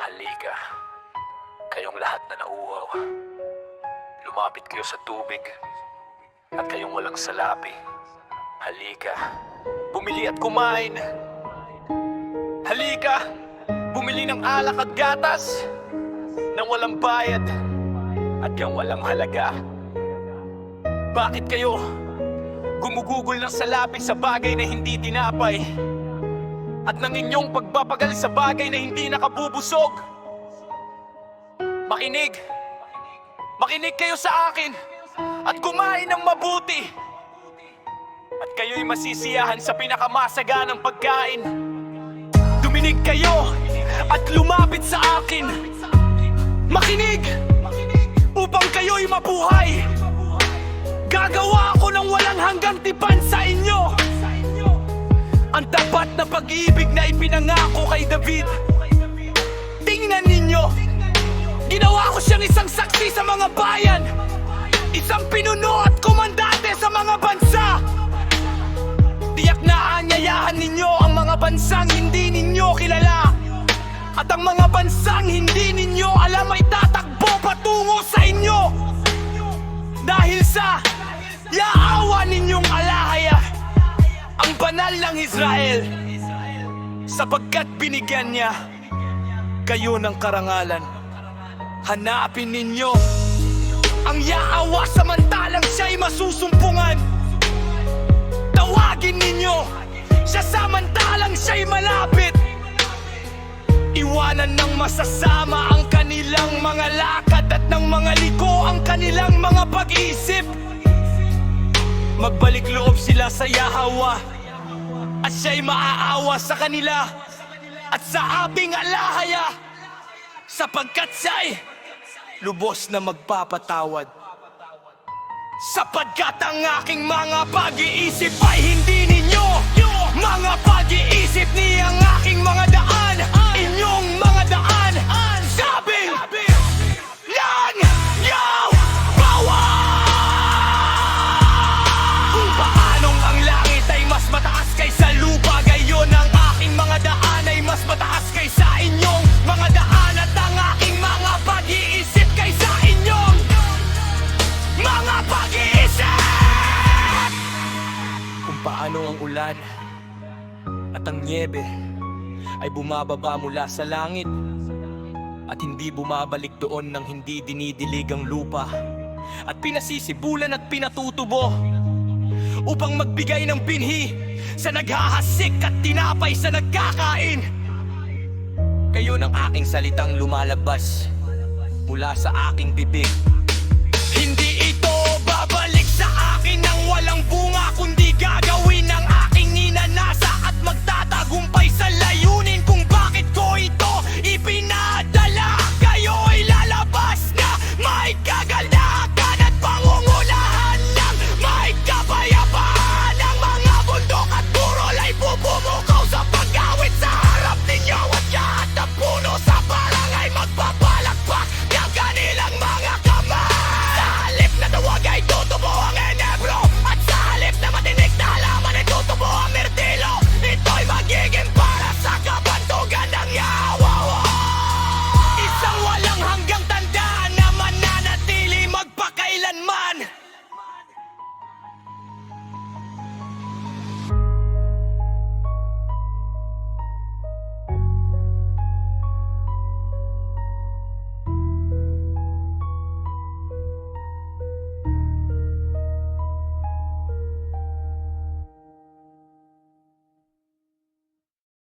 Halika, kayong lahat na nauuhaw. Lumapit kayo sa tubig at kayong walang salapi. Halika, bumili at kumain. Halika, bumili ng alak at gatas nang walang bayad at yung walang halaga. Bakit kayo gumugugol ng salapi sa bagay na hindi tinapay at ng inyong pagpapagal sa bagay na hindi nakabubusog? Makinig kayo sa akin at kumain ng mabuti at kayo'y masisiyahan sa pinakamasaganang pagkain. Duminig kayo at lumapit sa akin. Makinig upang kayo'y mabuhay. Gagawa ako ng walang hanggang tipan sa inyo. Ang tapat na pag-ibig na ipinangako kay David. Tingnan ninyo, ginawa ko siyang isang saksi sa mga bayan, isang pinuno at komandante sa mga bansa. Tiyak na aanyayahan ninyo ang mga bansang hindi ninyo kilala, at ang mga bansang hindi ninyo alam ay tatakbo patungo sa inyo dahil sa yaawa ninyong alahaya ang banal ng Israel, sapagkat binigyan niya kayo ng karangalan. Hanapin ninyo ang yaawa samantalang siya'y masusumpungan. Tawagin ninyo siya samantalang siya'y malapit. Iwanan ng masasama ang kanilang mga lakad at ng mga liko ang kanilang mga pag-iisip. Magbalik loob sila sa Yahweh at siya'y maaawa sa kanila at sa ating alahaya, sapagkat siya'y lubos na magpapatawad. Sapagkat ang aking mga pag-iisip ay hindi ninyo, mga pag-iisip ni ang aking mga daan, inyong mga daan, sabi ng Yahweh. Kung paanong ang langit ay mas mataas kaysa lupa, gayon ang aking mga daan ay mas mataas kaysa inyong mga daan, at ang aking mga pag-iisip kaysa inyong mga pag-iisip. Kung paano ang ulan at ang niebe ay bumababa mula sa langit at hindi bumabalik doon nang hindi dinidilig ang lupa at pinasisibulan at pinatutubo upang magbigay ng binhi sa naghahasik at tinapay sa nagkakain. Kayo ng aking salitang lumalabas mula sa aking bibig